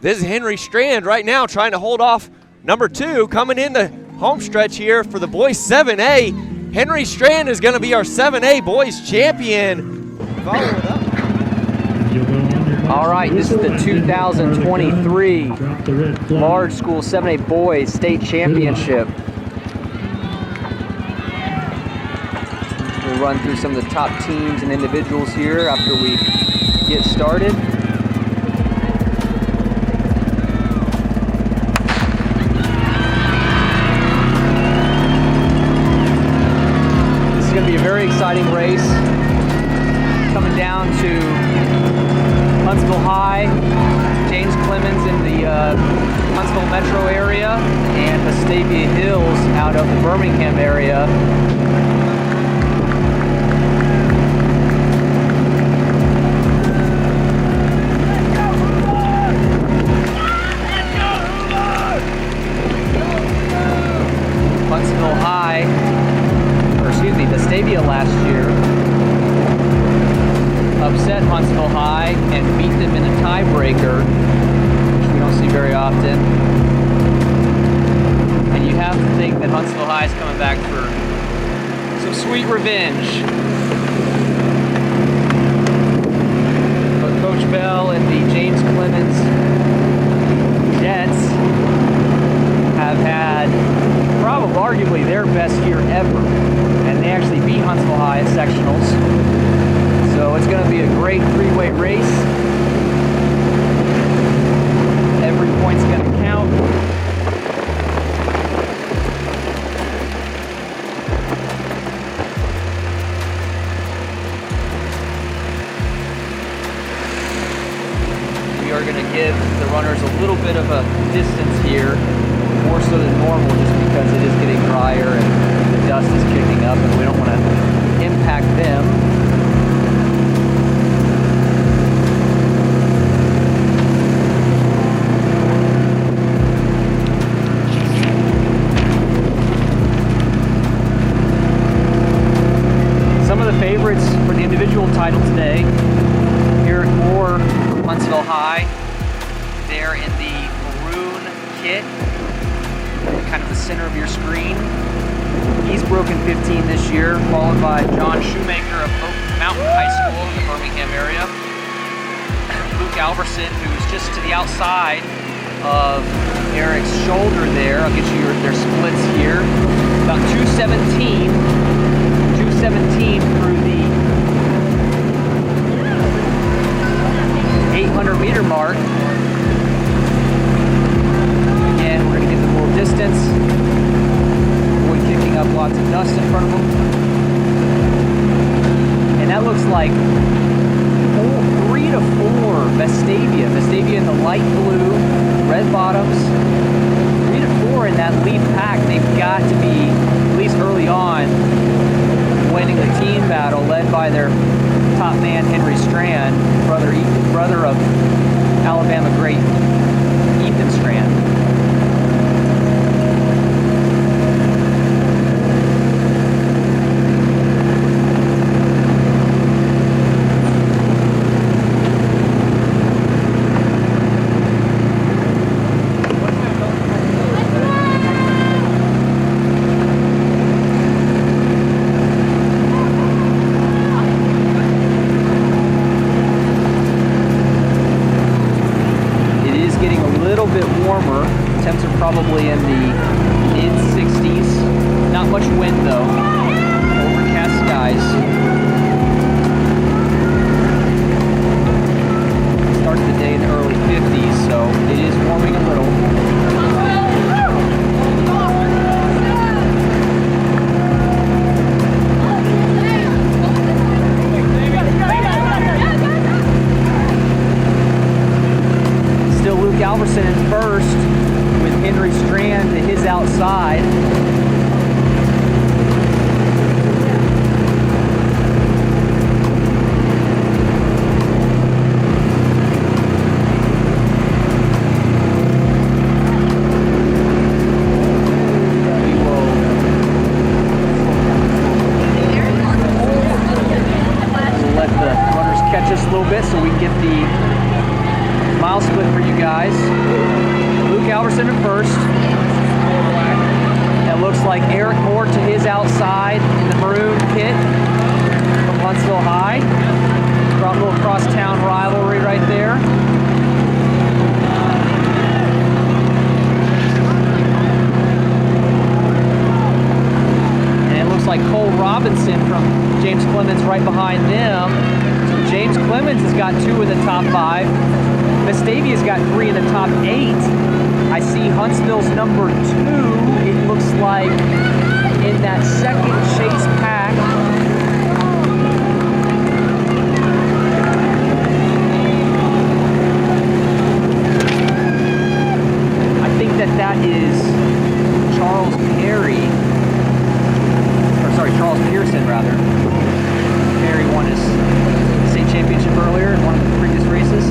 This is Henry Strand right now trying to hold off number 2, coming in the home stretch here for the boys 7A. Henry Strand is going to be our 7A boys champion. Follow it up. All right, this is the 2023 Large School 7A Boys State Championship. We'll run through some of the top teams and individuals here after we get started. This is going to be a very exciting race. Coming down to Huntsville High, James Clemens in the Huntsville metro area, and Vestavia Hills out of the Birmingham area. Huntsville High, or excuse me, Vestavia last year upset Huntsville High and beat them in a tiebreaker, which we don't see very often. And you have to think that Huntsville High is coming back for some sweet revenge. But Coach Bell and the James Clemens Jets have had probably arguably their best year ever, and they actually beat Huntsville High at sectionals. So it's going to be a great three-way race. Every point's going to count. We are going to give the runners a little bit of a distance here, more so than normal, just because it is getting drier and the dust is kicking up, and we don't want to impact them. Favorites for the individual title today. Eric Moore from Huntsville High, there in the maroon kit, kind of the center of your screen. He's broken 15 this year, followed by John Shoemaker of Mountain High School in the Birmingham area. Luke Alverson, who's just to the outside of Eric's shoulder there. I'll get you their splits here. About 217 through the 800 meter mark. Again, we're going to get them a little distance. Avoid kicking up lots of dust in front of them. And that looks like 3 to 4 Vestavia. Vestavia in the light blue, red bottoms. 3 to 4 in that lead pack. They've got to be, at least early on, winning the team battle, led by their top man Henry Strand, brother of Alabama great Ethan Strand. Probably in the mid-60s. Not much wind though. Overcast skies. Started the day in the early 50s, so it is warming a little. Still Luke Alverson in first, with Henry Strand to his outside. We'll let the runners catch us a little bit so we can get the mile split for you guys. Alverson in first. It looks like Eric Moore to his outside in the maroon kit from Huntsville High. Brought a little cross-town rivalry right there. And it looks like Cole Robinson from James Clemens right behind them. So James Clemens has got 2 in the top 5. Vestavia's got 3 in the top 8. I see Huntsville's number 2. It looks like in that second chase pack. I think that is Charles Perry, or sorry, Charles Pearson rather. Perry won his state championship earlier in one of the previous races.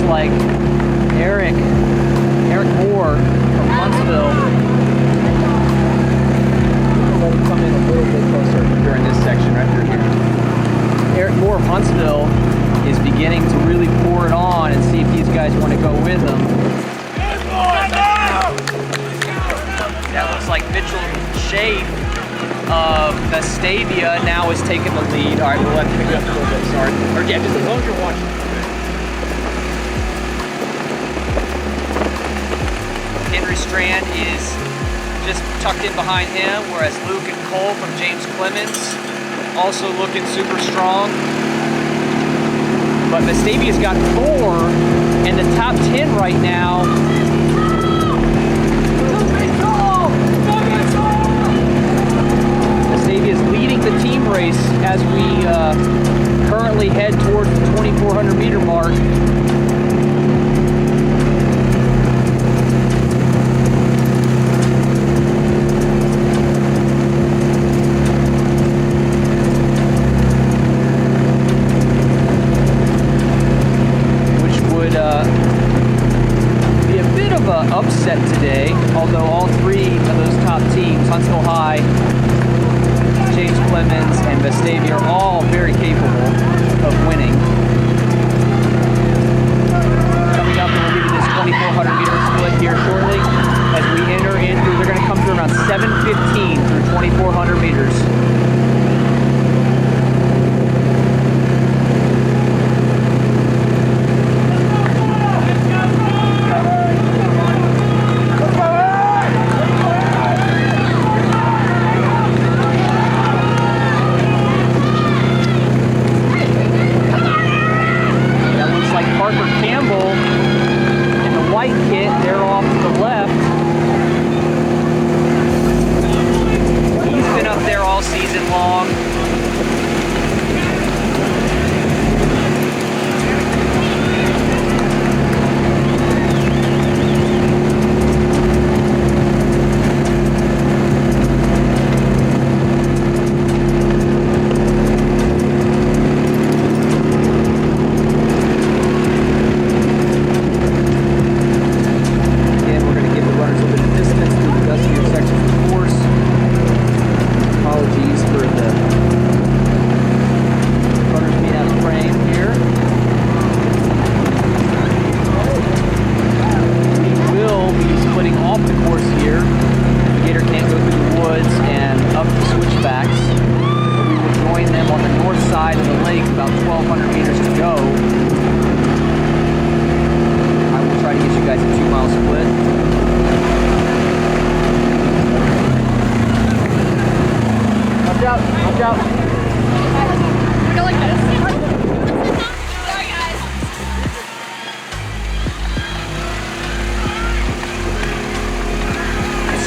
Like Eric Moore from Huntsville. Let him come in a little bit closer during this section right through here. Eric Moore of Huntsville is beginning to really pour it on and see if these guys want to go with him. That looks like Mitchell Schaaf of Vestavia now is taking the lead. All right, we'll let him pick it up a little bit. Sorry. Or yeah, just as long as you're watching. Strand is just tucked in behind him, whereas Luke and Cole from James Clemens also looking super strong. But Vestavia's got 4 in the top 10 right now. Vestavia's leading the team race as we currently head towards the 2,400 meter mark. Upset today, although all 3 of those top teams, Huntsville High, James Clemens, and Vestavia, are all very capable of winning. Coming up, we'll give you this 2,400 meter split here shortly as we enter in through, they're going to come through around 7:15 through 2,400 meters. Campbell in the white kit, they're off to the left. He's been up there all season long.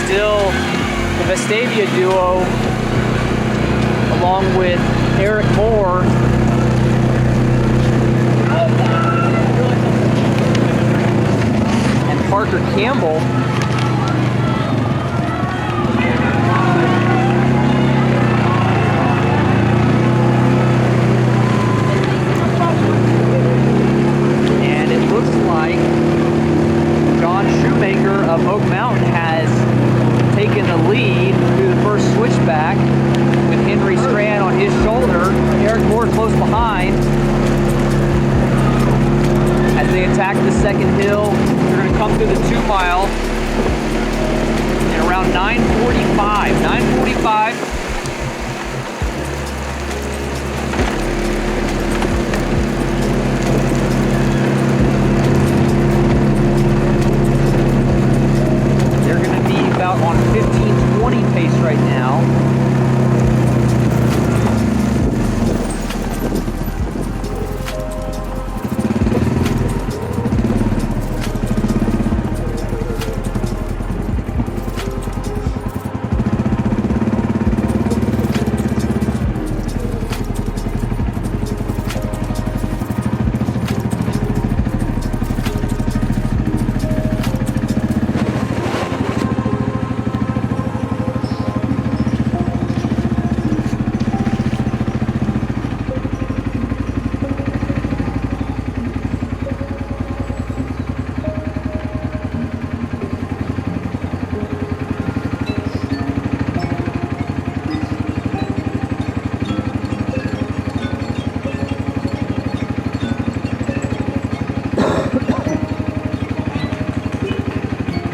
Still the Vestavia duo, along with Eric Moore and Parker Campbell. And it looks like Shoemaker of Oak Mountain has taking the lead through the first switchback with Henry Strand on his shoulder. Eric Moore close behind. As they attack the second hill, they're going to come through the 2 mile at around 9:45. 9:45. They're going to be about on 15:20 pace right now.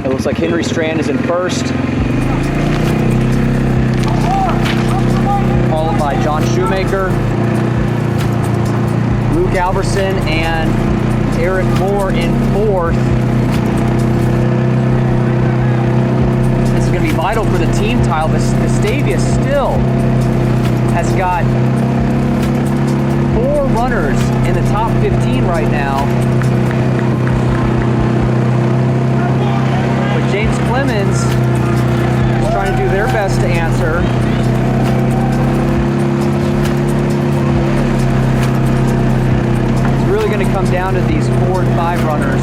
Looks like Henry Strand is in first, followed by John Shoemaker, Luke Alverson, and Eric Moore in fourth. This is going to be vital for the team title. Vestavia still has got 4 runners in the top 15 right now. James Clemens is trying to do their best to answer. It's really going to come down to these 4 and 5 runners.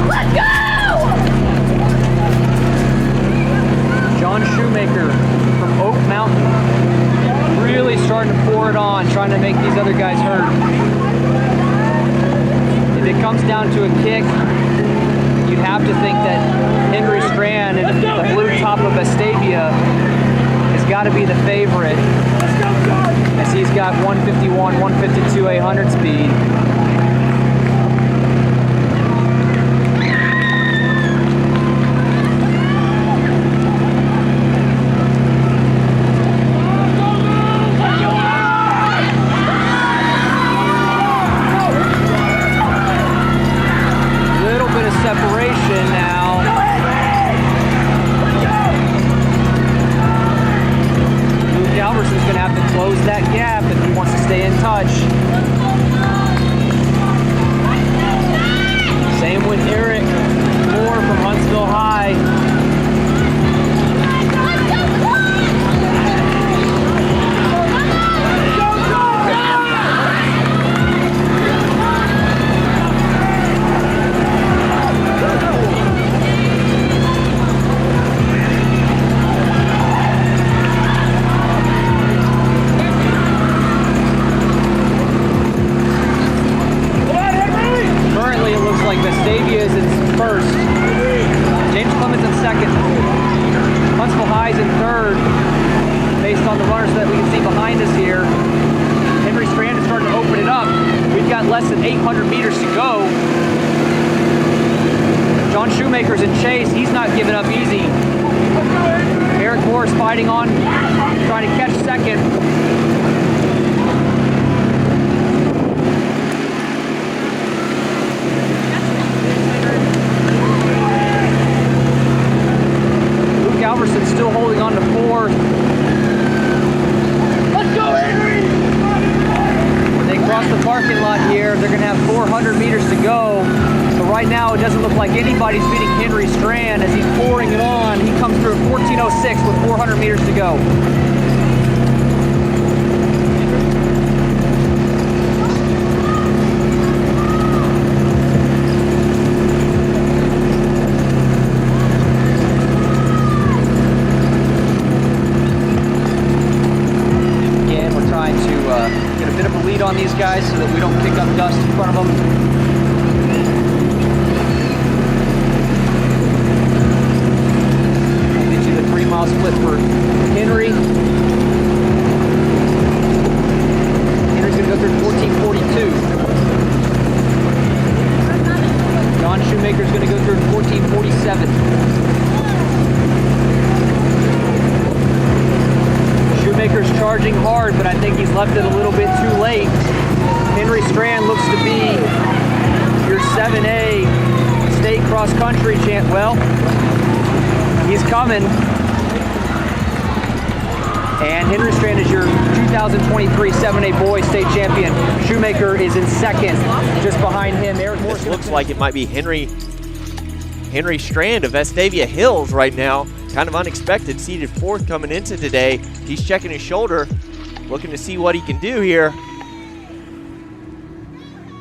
Let's go! John Shoemaker from Oak Mountain. Really starting to pour it on, trying to make these other guys hurt. If it comes down to a kick, you'd have to think that Henry Strand in the blue top of Vestavia has got to be the favorite, as he's got 151, 152, 800 speed. Separation now. Luke Alverson's going to have to close that gap if he wants to stay in touch. Same with Eric Moore from Huntsville High. Vestavia is in first. James Clemens in second. Huntsville High is in third, based on the runners that we can see behind us here. Henry Strand is starting to open it up. We've got less than 800 meters to go. John Shoemaker's in chase. He's not giving up easy. Eric Moore is fighting on, trying to catch second. Alverson still holding on to fourth. Let's go, Henry! When they cross the parking lot here, they're going to have 400 meters to go. So right now, it doesn't look like anybody's beating Henry Strand as he's pouring it on. He comes through at 14:06 with 400 meters to go. to get a bit of a lead on these guys so that we don't kick up dust in front of them. I'll get you the 3-mile split for Henry. Henry's going to go through 14:42. John Shoemaker's going to go through 14:47. Shoemaker's charging hard, but I think he's left it a little bit too late. Henry Strand looks to be your 7A state cross-country champ. Well, he's coming. And Henry Strand is your 2023 7A boys state champion. Shoemaker is in second, just behind him. This looks like it might be Henry Strand of Vestavia Hills right now. Kind of unexpected, seated fourth coming into today. He's checking his shoulder, looking to see what he can do here.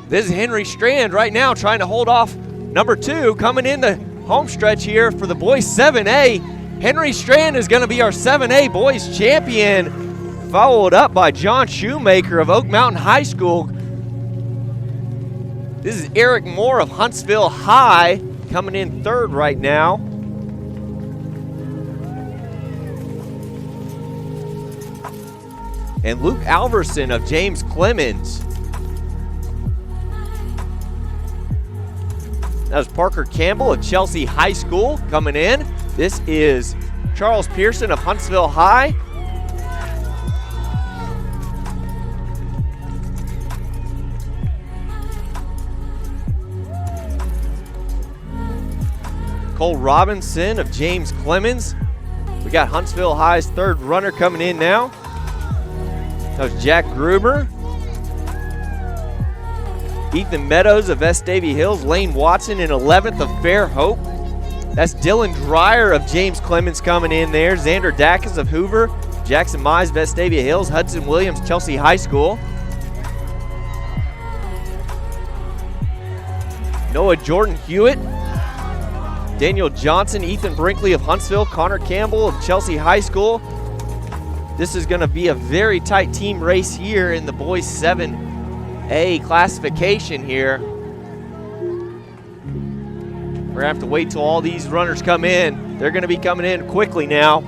This is Henry Strand right now trying to hold off number 2 coming in the home stretch here for the boys 7A. Henry Strand is going to be our 7A boys champion, followed up by John Shoemaker of Oak Mountain High School. This is Eric Moore of Huntsville High coming in third right now. And Luke Alverson of James Clemens. That was Parker Campbell of Chelsea High School coming in. This is Charles Pearson of Huntsville High. Cole Robinson of James Clemens. We got Huntsville High's third runner coming in now. That was Jack Gruber. Ethan Meadows of Vestavia Hills. Lane Watson in 11th of Fair Hope. That's Dylan Dreyer of James Clemens coming in there. Xander Dacus of Hoover. Jackson Mize, Vestavia Hills. Hudson Williams, Chelsea High School. Noah Jordan Hewitt. Daniel Johnson, Ethan Brinkley of Huntsville. Connor Campbell of Chelsea High School. This is going to be a very tight team race here in the boys 7A classification here. We're going to have to wait till all these runners come in. They're going to be coming in quickly now.